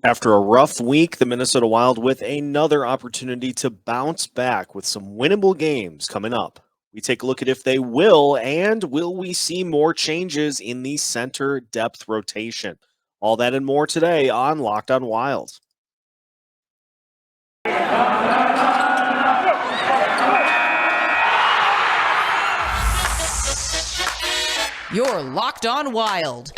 After a rough week, the Minnesota Wild with another opportunity to bounce back with some winnable games coming up. We take a look at if they will, and will we see more changes in the center depth rotation? All that and more today on Locked On Wild. You're Locked On Wild,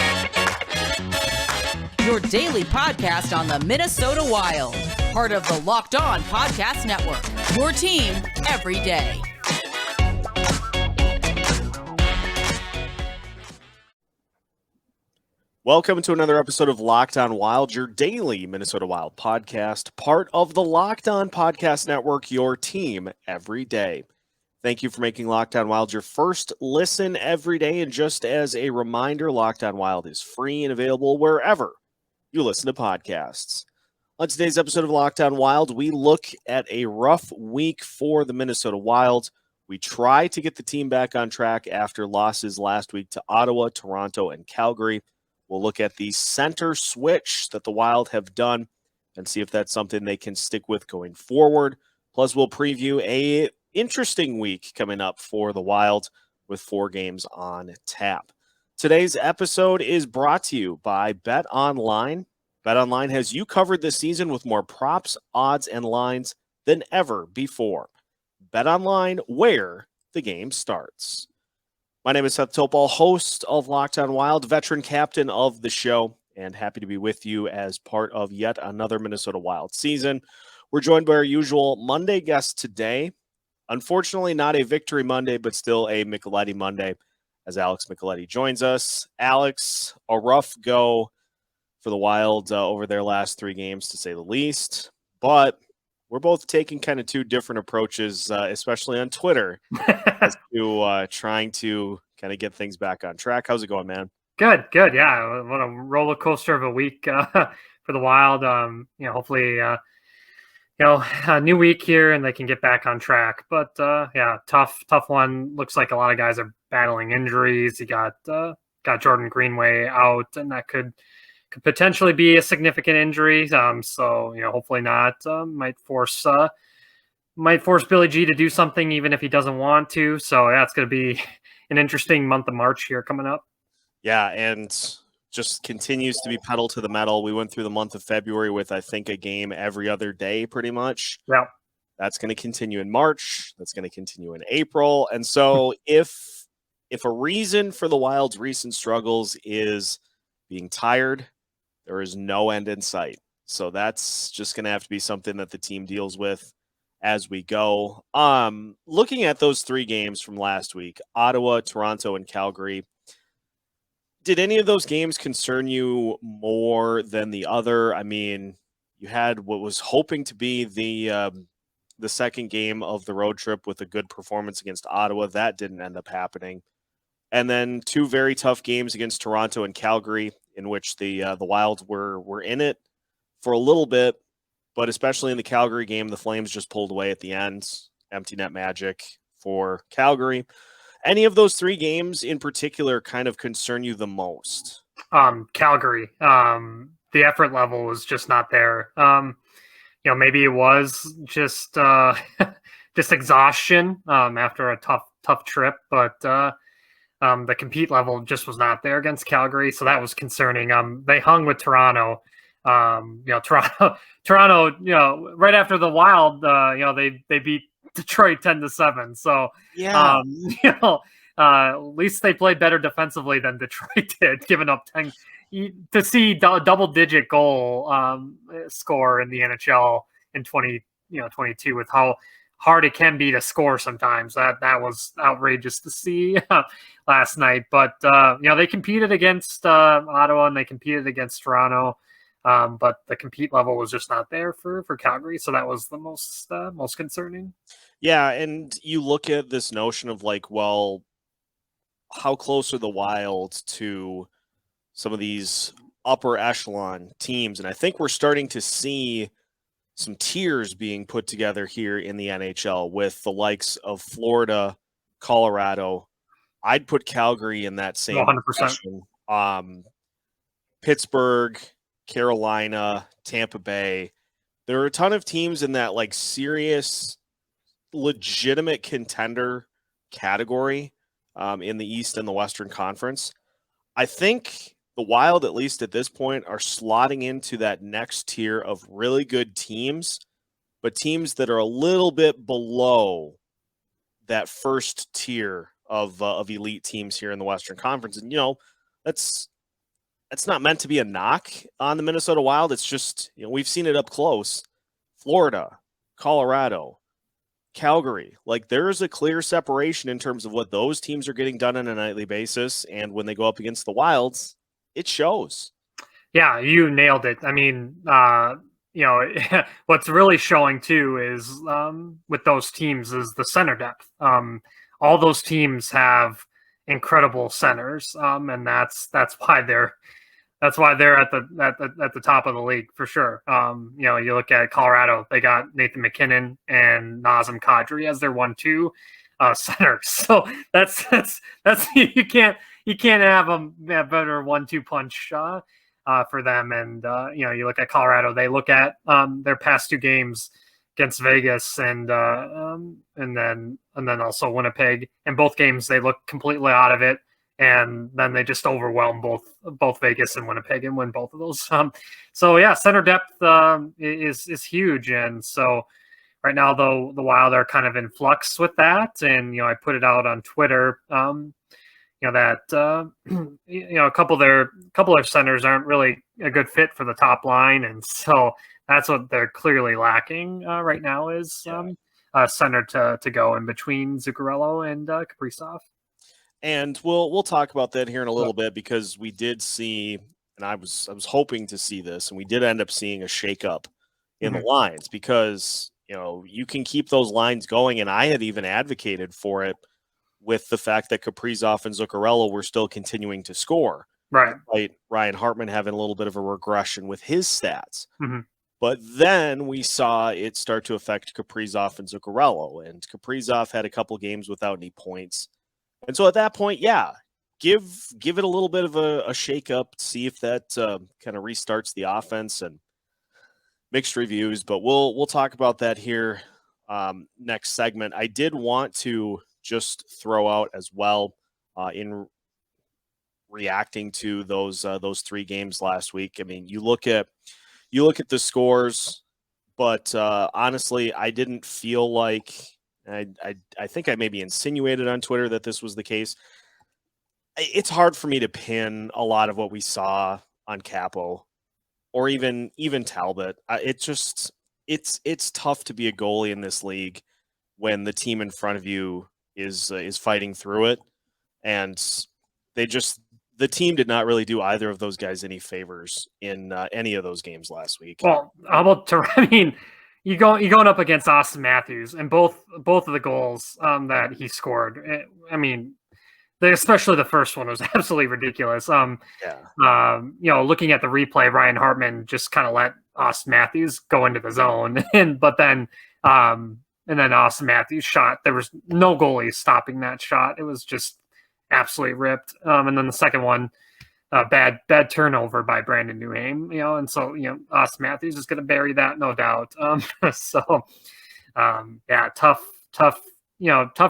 your daily podcast on the Minnesota Wild, part of the Locked On Podcast Network, your team every day. Welcome to another episode of Locked On Wild, your daily Minnesota Wild podcast, part of the Locked On Podcast Network, your team every day. Thank you for making Locked On Wild your first listen every day. And just as a reminder, Locked On Wild is free and available wherever you listen to podcasts. On today's episode of Locked On Wild, we look at a rough week for the Minnesota Wild. We try to get the team back on track after losses last week to Ottawa, Toronto, and Calgary. We'll look at the center switch that the Wild have done and see if that's something they can stick with going forward. Plus, we'll preview a interesting week coming up for the Wild with 4 games on tap. Today's episode is brought to you by BetOnline. BetOnline has you covered this season with more props, odds, and lines than ever before. BetOnline, where the game starts. My name is Seth Topol, host of Locked On Wild, veteran captain of the show, and happy to be with you as part of yet another Minnesota Wild season. We're joined by our usual Monday guest today. Unfortunately, not a Victory Monday, but still a Micheletti Monday, as Alex Micheletti joins us. Alex, a rough go for the Wild over their last 3 games, to say the least. But we're both taking kind of 2 different approaches, especially on Twitter, as to trying to kind of get things back on track. How's it going, man? Good. Yeah, what a roller coaster of a week for the Wild. Hopefully, a new week here and they can get back on track. But yeah, tough one. Looks like a lot of guys are battling injuries. You got Jordan Greenway out, and that could potentially be a significant injury. So hopefully not. Might force Billy G to do something even if he doesn't want to. So yeah, it's going to be an interesting month of March here coming up. Yeah, and just continues to be pedal to the metal. We went through the month of February with, I think, a game every other day pretty much. Yeah. That's going to continue in March. That's going to continue in April. And so if a reason for the Wild's recent struggles is being tired, there is no end in sight. So that's just going to have to be something that the team deals with as we go. Looking at those 3 games from last week, Ottawa, Toronto, and Calgary, did any of those games concern you more than the other? I mean, you had what was hoping to be the second game of the road trip with a good performance against Ottawa. That didn't end up happening. And then 2 very tough games against Toronto and Calgary, in which the Wild were in it for a little bit, but especially in the Calgary game, the Flames just pulled away at the end. Empty net magic for Calgary. Any of those 3 games in particular kind of concern you the most? Calgary. The effort level was just not there. Maybe it was just just exhaustion after a tough trip, but the compete level just was not there against Calgary, so that was concerning. They hung with Toronto. Toronto, right after the Wild, they beat Detroit 10-7. So yeah, at least they played better defensively than Detroit did, giving up 10 to see double-digit goal score in the NHL in 2022 with how hard it can be to score sometimes. That was outrageous to see last night. But they competed against Ottawa and they competed against Toronto. But the compete level was just not there for Calgary, so that was the most concerning. Yeah, and you look at this notion of like, well, how close are the Wild to some of these upper echelon teams? And I think we're starting to see some tiers being put together here in the NHL with the likes of Florida, Colorado. I'd put Calgary in that same 100%. discussion. Pittsburgh, Carolina, Tampa Bay. There are a ton of teams in that like serious, legitimate contender category in the East and the Western Conference. I think the Wild, at least at this point, are slotting into that next tier of really good teams, but teams that are a little bit below that first tier of elite teams here in the Western Conference. And, that's not meant to be a knock on the Minnesota Wild. It's just, we've seen it up close. Florida, Colorado, Calgary. Like, there's a clear separation in terms of what those teams are getting done on a nightly basis. And when they go up against the Wilds, it shows. Yeah, you nailed it. I mean, what's really showing too is with those teams is the center depth. All those teams have incredible centers, and that's why they're at the top of the league for sure. You look at Colorado; they got Nathan McKinnon and Nazem Kadri as their 1-2 centers. So that's you can't have a better 1-2 punch for them. And you look at Colorado; they look at their past 2 games against Vegas and then also Winnipeg. In both games, they look completely out of it. And then they just overwhelm both Vegas and Winnipeg and win both of those. So yeah, center depth is huge, and so right now though the Wild are kind of in flux with that. And I put it out on Twitter. That a couple of their centers aren't really a good fit for the top line, and so that's what they're clearly lacking right now is a center to go in between Zuccarello and Kaprizov. And we'll talk about that here in a little bit, because we did see, and I was hoping to see this, and we did end up seeing a shakeup in the lines, because you can keep those lines going, and I had even advocated for it with the fact that Kaprizov and Zuccarello were still continuing to score. Right. Ryan Hartman having a little bit of a regression with his stats. But then we saw it start to affect Kaprizov and Zuccarello, and Kaprizov had a couple games without any points. And so at that point, yeah, give it a little bit of a shake-up, see if that kind of restarts the offense, and mixed reviews. But we'll talk about that here next segment. I did want to just throw out as well in reacting to those 3 games last week. I mean, you look at the scores, but honestly, I didn't feel like. I think I maybe insinuated on Twitter that this was the case. It's hard for me to pin a lot of what we saw on Kaapo or even Talbot. It's tough to be a goalie in this league when the team in front of you is fighting through it, and the team did not really do either of those guys any favors in any of those games last week. Well, how about you're going up against Austin Matthews, and both of the goals that he scored. I mean, especially the first one was absolutely ridiculous. Looking at the replay, Ryan Hartman just kind of let Austin Matthews go into the zone, but then Austin Matthews shot. There was no goalie stopping that shot. It was just absolutely ripped. And then the second one, bad turnover by Brandon Newham, and so Austin Matthews is going to bury that, no doubt. Tough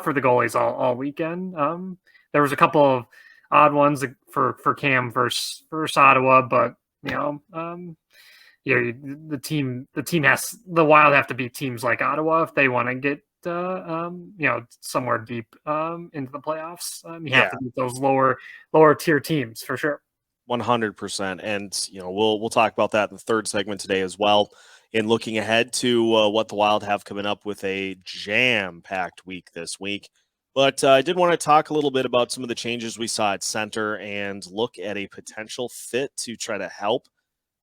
for the goalies all weekend. There was a couple of odd ones for Cam versus Ottawa, but the Wild have to beat teams like Ottawa if they want to get somewhere deep into the playoffs. You have to beat those lower tier teams for sure. 100%. And, we'll talk about that in the third segment today as well, in looking ahead to what the Wild have coming up with a jam-packed week this week. But I did want to talk a little bit about some of the changes we saw at center and look at a potential fit to try to help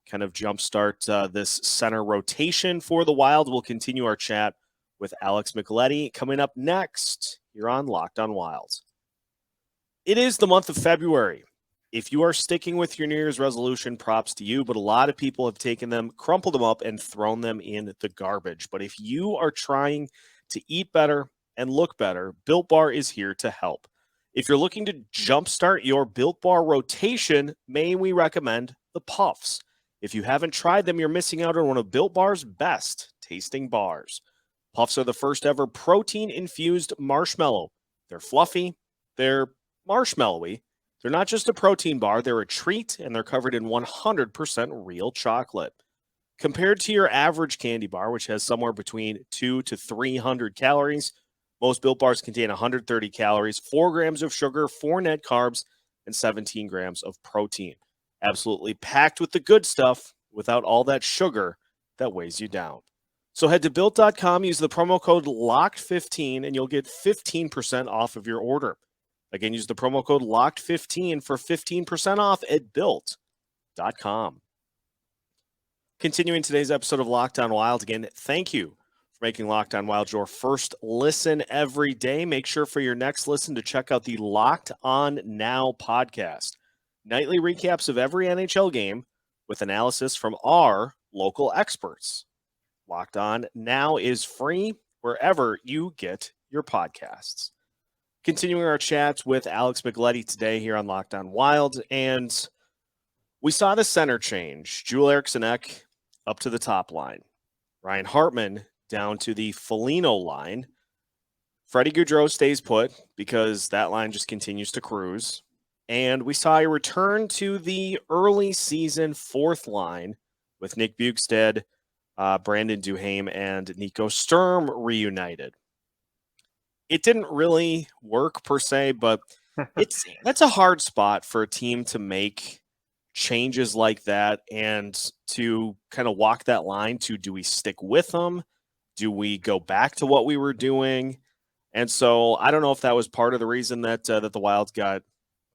kind of jumpstart this center rotation for the Wild. We'll continue our chat with Alex Micheletti coming up next. You're on Locked On Wild. It is the month of February. If you are sticking with your New Year's resolution, props to you, but a lot of people have taken them, crumpled them up, and thrown them in the garbage. But if you are trying to eat better and look better, Built Bar is here to help. If you're looking to jumpstart your Built Bar rotation, may we recommend the Puffs. If you haven't tried them, you're missing out on one of Built Bar's best tasting bars. Puffs are the first ever protein-infused marshmallow. They're fluffy, they're marshmallowy. They're not just a protein bar, they're a treat, and they're covered in 100% real chocolate. Compared to your average candy bar, which has somewhere between 200 to 300 calories, most Built Bars contain 130 calories, 4 grams of sugar, 4 net carbs, and 17 grams of protein. Absolutely packed with the good stuff without all that sugar that weighs you down. So head to Built.com, use the promo code LOCKED15, and you'll get 15% off of your order. Again, use the promo code LOCKED15 for 15% off at Built.com. Continuing today's episode of Locked On Wild, again, thank you for making Locked On Wild your first listen every day. Make sure for your next listen to check out the Locked On Now podcast. Nightly recaps of every NHL game with analysis from our local experts. Locked On Now is free wherever you get your podcasts. Continuing our chats with Alex Micheletti today here on Locked On Wild, and we saw the center change. Joel Eriksson-Ek up to the top line. Ryan Hartman down to the Foligno line. Freddie Gaudreau stays put because that line just continues to cruise. And we saw a return to the early season fourth line with Nick Bjugstad, Brandon Duhaime, and Nico Sturm reunited. It didn't really work per se, but that's a hard spot for a team to make changes like that and to kind of walk that line to, do we stick with them? Do we go back to what we were doing? And so I don't know if that was part of the reason that the Wild got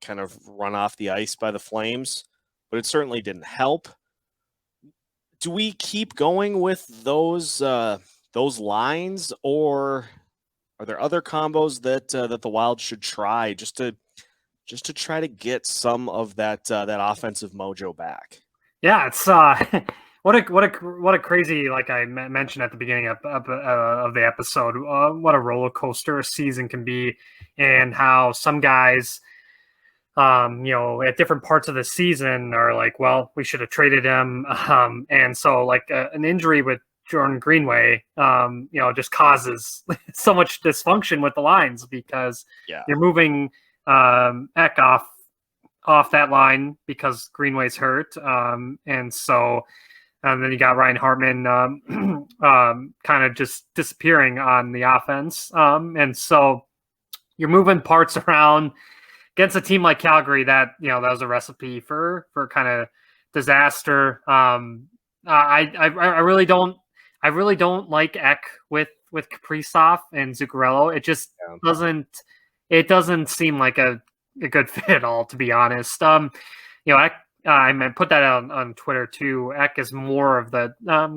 kind of run off the ice by the Flames, but it certainly didn't help. Do we keep going with those lines, or are there other combos that the Wild should try just to try to get some of that offensive mojo back? Yeah, it's what a crazy, like I mentioned at the beginning of the episode, what a roller coaster a season can be, and how some guys, at different parts of the season are like, well, we should have traded him, and so like an injury with Jordan Greenway, just causes so much dysfunction with the lines because you're moving Ek off that line because Greenway's hurt, and then you got Ryan Hartman kind of just disappearing on the offense, and so you're moving parts around against a team like Calgary that that was a recipe for kind of disaster. I really don't like Ek with Kaprizov and Zuccarello. It just doesn't seem like a good fit at all, to be honest. Ek, I put that on Twitter too. Ek is more of the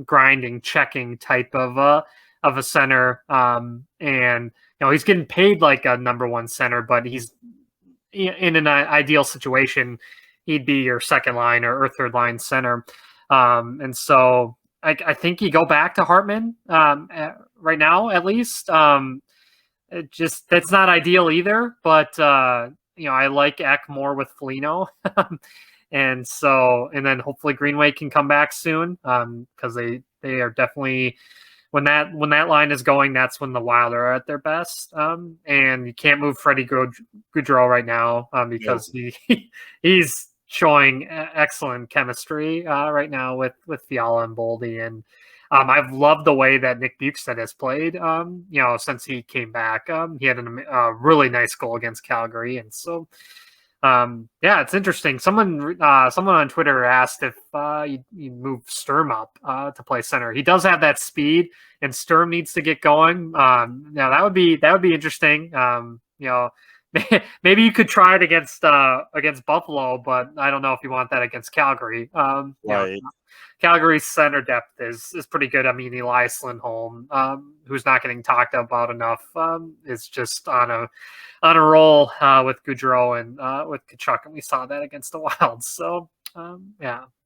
grinding, checking type of a center, and he's getting paid like a number one center, but he's in an ideal situation, he'd be your second line or third line center, and so I think you go back to Hartman right now, at least. That's not ideal either, but I like Ek more with Foligno, and then hopefully Greenway can come back soon, because they are definitely, when that line is going, that's when the Wild are at their best, and you can't move Freddie Gaudreau right now because he's showing excellent chemistry right now with Fiala and Boldy, and I've loved the way that Nick Bjugstad has played, since he came back. He had a really nice goal against Calgary, and so it's interesting. Someone on Twitter asked if you move Sturm up to play center. He does have that speed, and Sturm needs to get going. That would be interesting. Maybe you could try it against Buffalo, but I don't know if you want that against Calgary. Right. Calgary's center depth is pretty good. I mean, Elias Lindholm, who's not getting talked about enough, is just on a roll with Gaudreau and with Tkachuk, and we saw that against the Wild. So,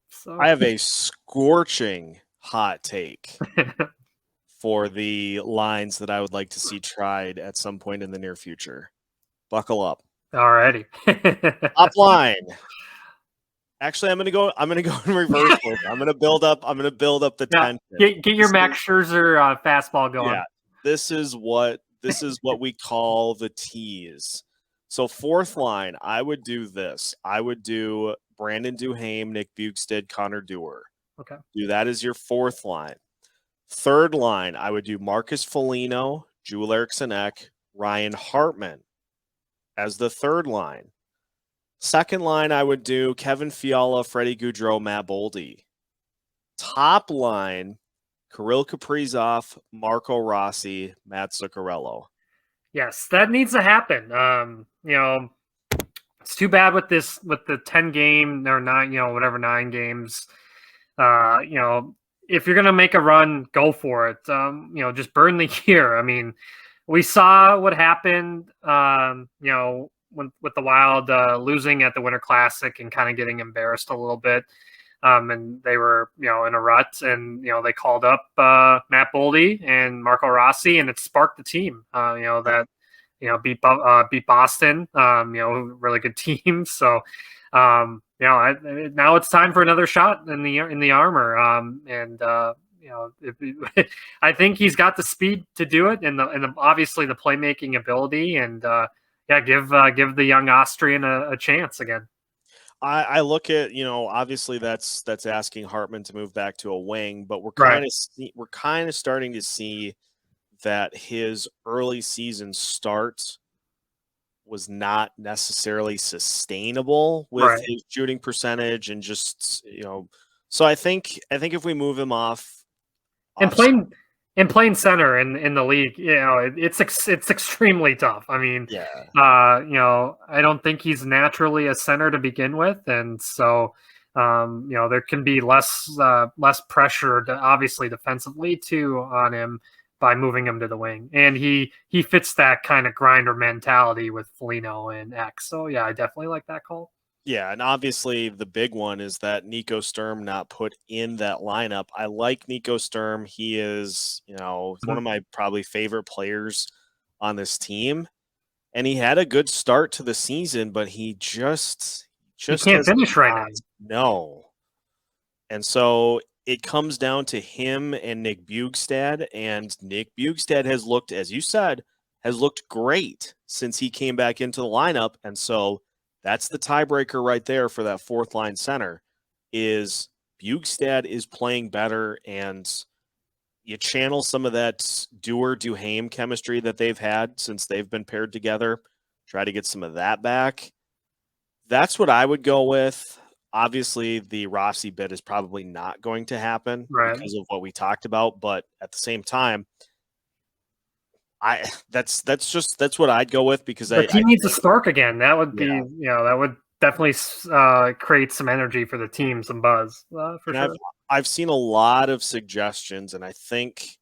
So I have a scorching hot take for the lines that I would like to see tried at some point in the near future. Buckle up. Alrighty. Top line. Actually, I'm gonna go in reverse order. I'm gonna build up the tension. Get your Max Scherzer fastball going. Yeah, this is what we call the tease. So fourth line, I would do this. I would do Brandon Duhaime, Nick Bukestad, Connor Dewar. Okay. Do that as your fourth line. Third line, I would do Marcus Foligno, Joel Eriksson Ek, Ryan Hartman as the third line. Second line, I would do Kevin Fiala, Freddie Gaudreau, Matt Boldy. Top line, Kirill Kaprizov, Marco Rossi, Matt Zuccarello. Yes, that needs to happen. It's too bad with the 10 game or 9, 9 games. If you're gonna make a run, go for it. Just burn the year. I mean, we saw what happened. With the Wild losing at the Winter Classic and kind of getting embarrassed a little bit. And they were, in a rut, and they called up Matt Boldy and Marco Rossi, and it sparked the team. Beat Boston. Really good team. So, now it's time for another shot in the armor. I think he's got the speed to do it, and obviously the playmaking ability, and give the young Austrian a chance again. I look at, obviously that's asking Hartman to move back to a wing, but we're kind of starting to see that his early season start was not necessarily sustainable with his shooting percentage, and just, so I think if we move him off and playing center in the league, it's extremely tough. I mean, I don't think he's naturally a center to begin with, and so there can be less pressure, obviously defensively too, on him by moving him to the wing, and he fits that kind of grinder mentality with Foligno and X. So yeah, I definitely like that call. Yeah, and obviously the big one is that Nico Sturm not put in that lineup. I like Nico Sturm. He is, one of my probably favorite players on this team. And he had a good start to the season, but he just can't finish right now. No. And so it comes down to him and Nick Bukestad, and Nick Bukestad has looked, as you said, great since he came back into the lineup. And so that's the tiebreaker right there for that fourth line center, is Bukestad is playing better, and you channel some of that Duhaime chemistry that they've had since they've been paired together, try to get some of that back. That's what I would go with. Obviously, the Rossi bit is probably not going to happen because of what we talked about, but at the same time, that's what I'd go with, because the team needs a spark again. That would be, that would definitely create some energy for the team, some buzz for sure. I've seen a lot of suggestions, and I think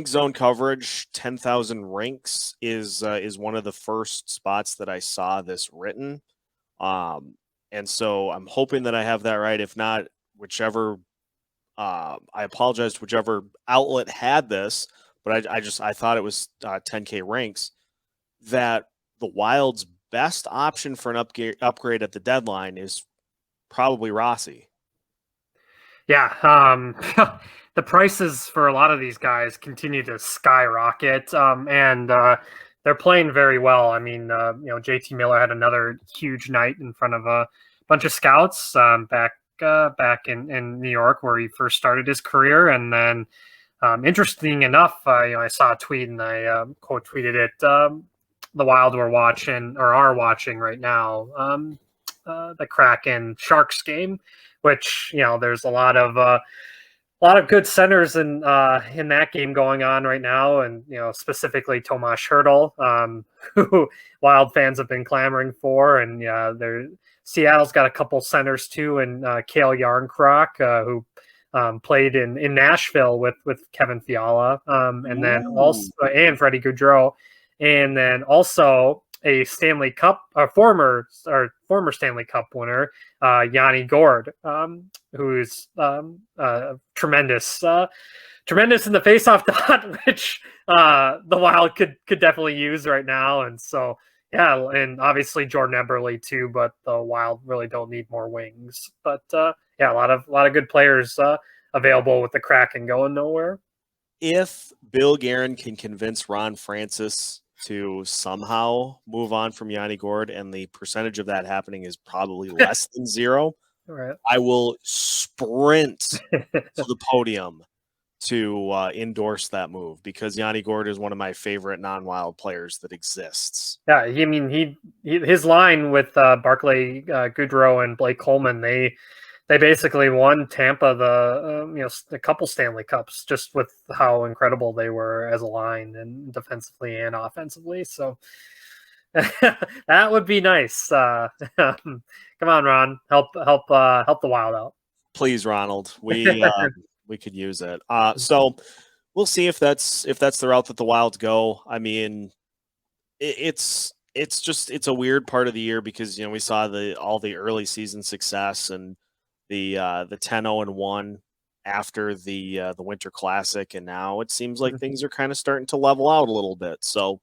zone coverage 10,000 rinks is one of the first spots that I saw this written, and so I'm hoping that I have that right. If not, whichever I apologize to whichever outlet had this. But I thought it was 10K ranks, that the Wild's best option for an upgrade at the deadline is probably Rossi. Yeah, the prices for a lot of these guys continue to skyrocket, and they're playing very well. I mean, JT Miller had another huge night in front of a bunch of scouts back in New York, where he first started his career, and then. Interesting enough, I saw a tweet, and I quote tweeted it. The Wild are watching right now the Kraken Sharks game, which there's a lot of good centers in that game going on right now, and specifically Tomas Hertl, who Wild fans have been clamoring for, and Seattle's got a couple centers too, and Cale Yarncroc, who. Played in Nashville with Kevin Fiala, and then also and Freddie Gaudreau, and then also a Stanley Cup, former Stanley Cup winner, Yanni Gourde, who's tremendous in the faceoff dot, which the Wild could definitely use right now, and so. Yeah, and obviously Jordan Eberle too, but the Wild really don't need more wings. But yeah, a lot of good players available with the Kraken going nowhere. If Bill Guerin can convince Ron Francis to somehow move on from Yanni Gourde, and the percentage of that happening is probably less than zero, All right. I will sprint to the podium to endorse that move, because Yanni Gourde is one of my favorite non-Wild players that exists. Yeah, I mean his line with Barclay Goodrow and Blake Coleman, they basically won Tampa a couple Stanley Cups just with how incredible they were as a line and defensively and offensively. So that would be nice. Come on, Ron, help the Wild out. Please, Ronald, we could use it. So we'll see if that's the route that the Wild go. I mean, it's a weird part of the year, because we saw all the early season success and the 10-0-1 after the Winter Classic, and now it seems like things are kind of starting to level out a little bit. So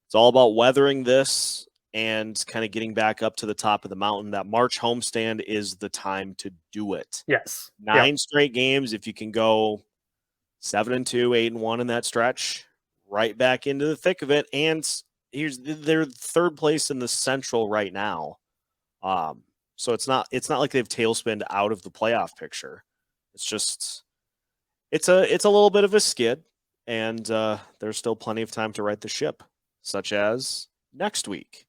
it's all about weathering this and kind of getting back up to the top of the mountain. That March homestand is the time to do it. Yes. 9 straight games. If you can go 7-2, 8-1 in that stretch, right back into the thick of it. And they're third place in the Central right now. So it's not like they've tailspinned out of the playoff picture. It's just it's a little bit of a skid, and there's still plenty of time to right the ship, such as next week,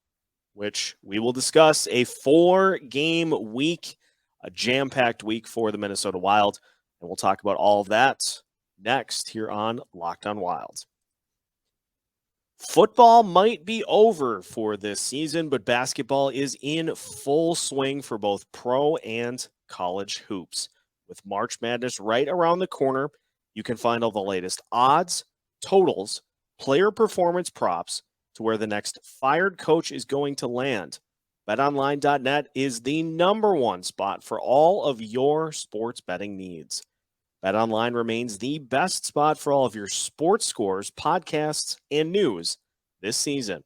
which we will discuss. A 4-game week, a jam-packed week for the Minnesota Wild, and we'll talk about all of that next here on Locked On Wild. Football might be over for this season, but basketball is in full swing for both pro and college hoops. With March Madness right around the corner, you can find all the latest odds, totals, player performance props to where the next fired coach is going to land. BetOnline.net is the #1 spot for all of your sports betting needs. BetOnline remains the best spot for all of your sports scores, podcasts, and news this season.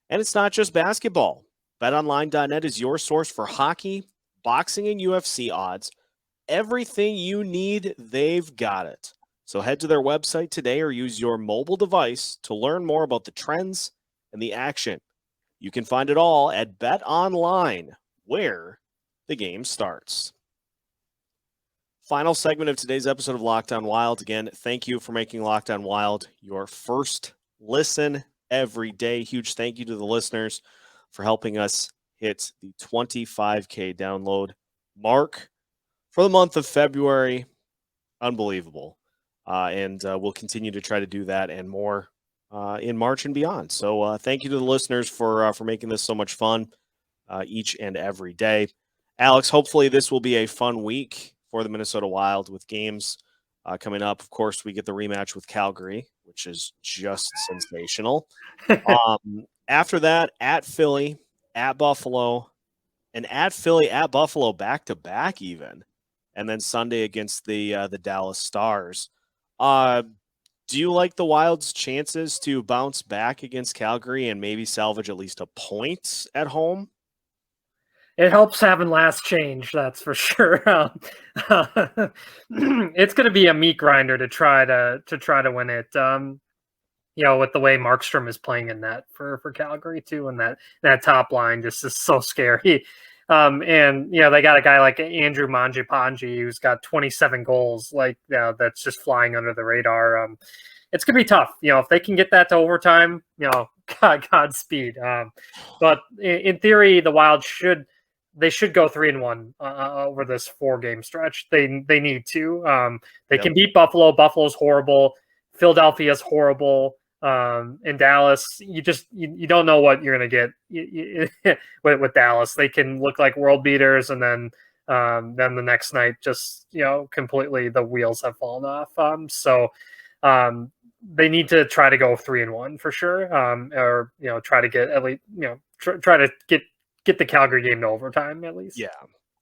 And it's not just basketball. BetOnline.net is your source for hockey, boxing, and UFC odds. Everything you need, they've got it. So head to their website today or use your mobile device to learn more about the trends and the action. You can find it all at BetOnline, where the game starts. Final segment of today's episode of Locked On Wild. Again, thank you for making Locked On Wild your first listen every day. Huge thank you to the listeners for helping us hit the 25K download mark for the month of February. Unbelievable. And we'll continue to try to do that and more in March and beyond. So thank you to the listeners for making this so much fun each and every day. Alex, hopefully this will be a fun week for the Minnesota Wild with games coming up. Of course, we get the rematch with Calgary, which is just sensational. After that, at Philly, at Buffalo, and at Philly, at Buffalo, back-to-back even. And then Sunday against the Dallas Stars. Do you like the Wild's chances to bounce back against Calgary and maybe salvage at least a point at home? It helps having last change, that's for sure. It's going to be a meat grinder to try to win it. With the way Markstrom is playing in that for Calgary too, and that top line just is so scary. And they got a guy like Andrew Mangiapane who's got 27 goals, that's just flying under the radar. It's gonna be tough. If they can get that to overtime, Godspeed. But in theory, the Wild should go 3-1 over this 4-game stretch. They need to. They can beat Buffalo. Buffalo's horrible. Philadelphia's horrible. In Dallas, you don't know what you're going to get with Dallas. They can look like world beaters, and then the next night, just completely the wheels have fallen off. So they need to try to go 3-1 for sure, or try to get at least try to get the Calgary game to overtime at least. Yeah,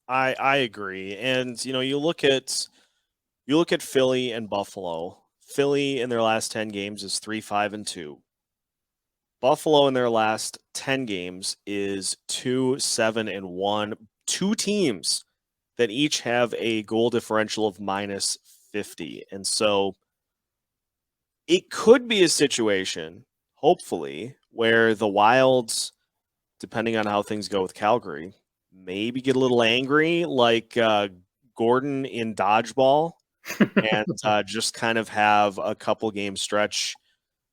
I agree. And you look at Philly and Buffalo. Philly in their last 10 games is 3-5-2. Buffalo in their last 10 games is 2-7-1. Two teams that each have a goal differential of minus 50. And so it could be a situation, hopefully, where the Wilds, depending on how things go with Calgary, maybe get a little angry like Gordon in dodgeball and just kind of have a couple game stretch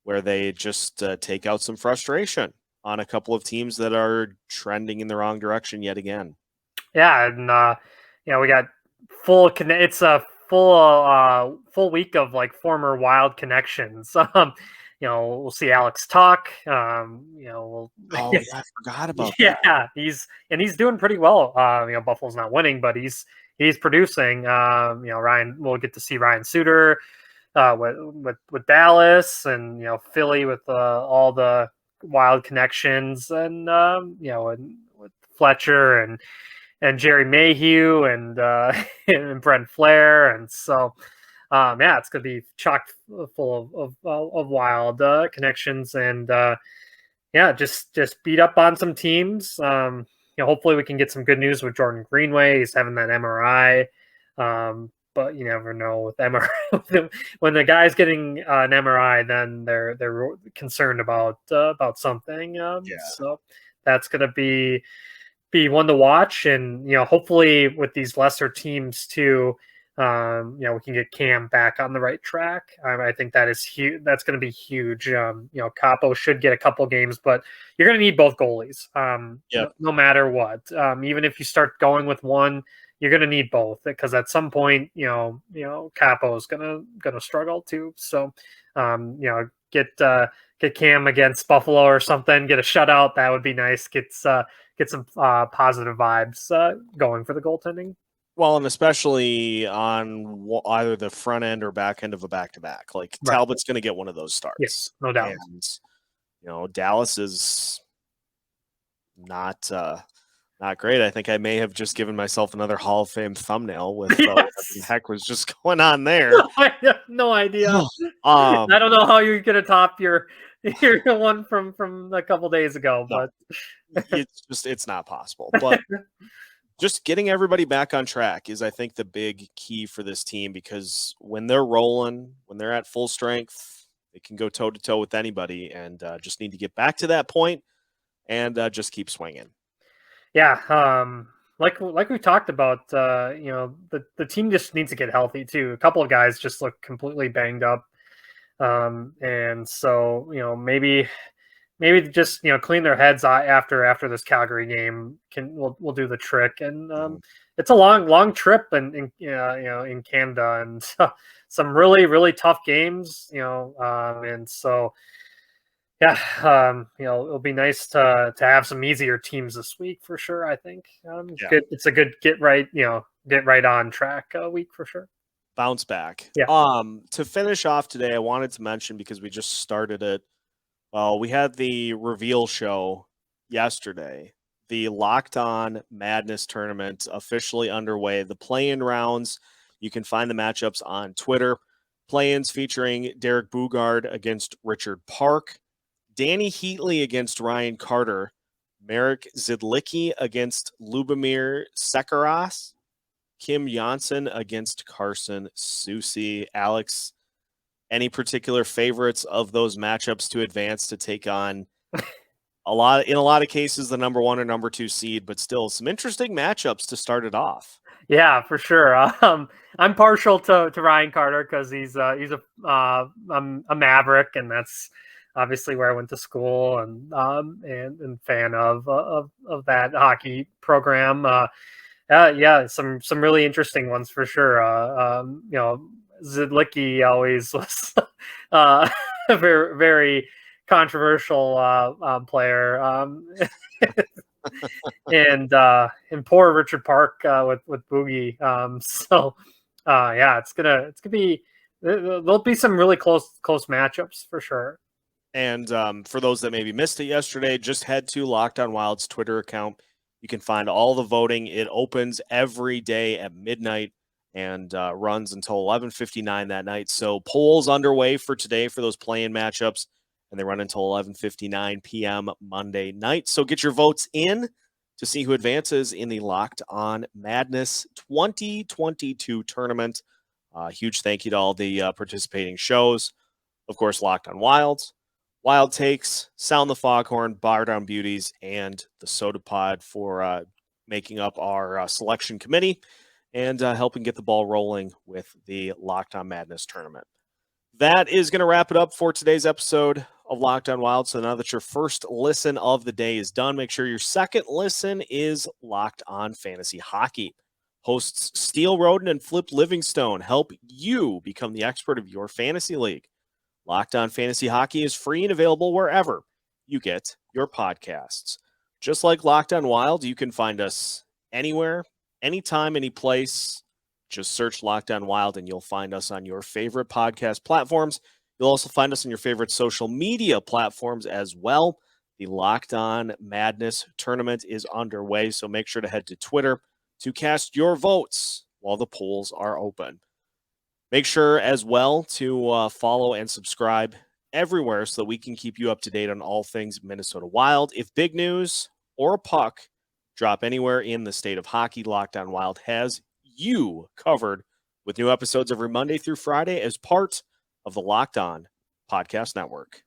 where they just take out some frustration on a couple of teams that are trending in the wrong direction yet again. Yeah, and we got it's a full week of like former Wild connections. We'll see Alex talk. Oh yeah, I forgot about that. Yeah, he's doing pretty well. Buffalo's not winning, but he's producing. Ryan, we'll get to see Ryan Suter with Dallas, and Philly with all the Wild connections, and and with Fletcher and Jerry Mayhew and and Brent Flair, and so it's gonna be chock full of Wild connections, and just beat up on some teams. Hopefully we can get some good news with Jordan Greenway. He's having that MRI. But you never know with MRI. When the guy's getting an MRI, then they're concerned about something. So that's going to be one to watch, and hopefully with these lesser teams too, we can get Cam back on the right track. I think that is huge. That's going to be huge. Kaapo should get a couple games, but you're going to need both goalies. No matter what. Even if you start going with one, you're going to need both, because at some point, Kaapo is going to struggle too. So, get Cam against Buffalo or something, get a shutout. That would be nice. Get some positive vibes going for the goaltending. Well, and especially on either the front end or back end of a back-to-back. Like, right. Talbot's going to get one of those starts. Yes, no doubt. And, Dallas is not great. I think I may have just given myself another Hall of Fame thumbnail with what the heck was just going on there. I have no idea. I don't know how you're going to top your one from a couple days ago, but it's not possible. But just getting everybody back on track is, I think, the big key for this team, because when they're rolling, when they're at full strength, they can go toe-to-toe with anybody, and just need to get back to that point and just keep swinging. Yeah, like we talked about, the team just needs to get healthy too. A couple of guys just look completely banged up, and so maybe just clean their heads after this Calgary game will do the trick. And it's a long trip in Canada, and some really, really tough games, and so. Yeah, it'll be nice to have some easier teams this week for sure. I think it's a good get right on track week for sure. Bounce back. Yeah. To finish off today, I wanted to mention, because we just started it. Well, we had the reveal show yesterday. The Locked On Madness tournament officially underway. The play-in rounds. You can find the matchups on Twitter. Play-ins featuring Derek Bugard against Richard Park, Danny Heatley against Ryan Carter, Marek Zidlicki against Lubomir Sekaras, Kim Janssen against Carson Soucy. Alex, any particular favorites of those matchups to advance to take on in a lot of cases the number 1 or number 2 seed, but still some interesting matchups to start it off? Yeah, for sure. I'm partial to Ryan Carter because he's a Maverick, and that's obviously where I went to school, and fan of that hockey program. Some really interesting ones for sure. Zidlicki always was a very, very controversial player, and poor Richard Park with Boogie. It's gonna be, there'll be some really close matchups for sure. And for those that maybe missed it yesterday, just head to Locked On Wild's Twitter account. You can find all the voting. It opens every day at midnight and runs until 11:59 that night. So polls underway for today for those play-in matchups. and they run until 11:59 p.m. Monday night. So get your votes in to see who advances in the Locked On Madness 2022 tournament. Huge thank you to all the participating shows. Of course, Locked On Wild, Wild Takes, Sound the Foghorn, Bar Down Beauties, and the Soda Pod for making up our selection committee and helping get the ball rolling with the Locked On Madness tournament. That is going to wrap it up for today's episode of Locked On Wild. So now that your first listen of the day is done, make sure your second listen is Locked On Fantasy Hockey. Hosts Steele Roden and Flip Livingstone help you become the expert of your fantasy league. Locked On Fantasy Hockey is free and available wherever you get your podcasts. Just like Locked On Wild, you can find us anywhere, anytime, any place. Just search Locked On Wild and you'll find us on your favorite podcast platforms. You'll also find us on your favorite social media platforms as well. The Locked On Madness tournament is underway, so make sure to head to Twitter to cast your votes while the polls are open. Make sure as well to follow and subscribe everywhere so that we can keep you up to date on all things Minnesota Wild. If big news or a puck drop anywhere in the state of hockey, Locked On Wild has you covered with new episodes every Monday through Friday as part of the Locked On Podcast Network.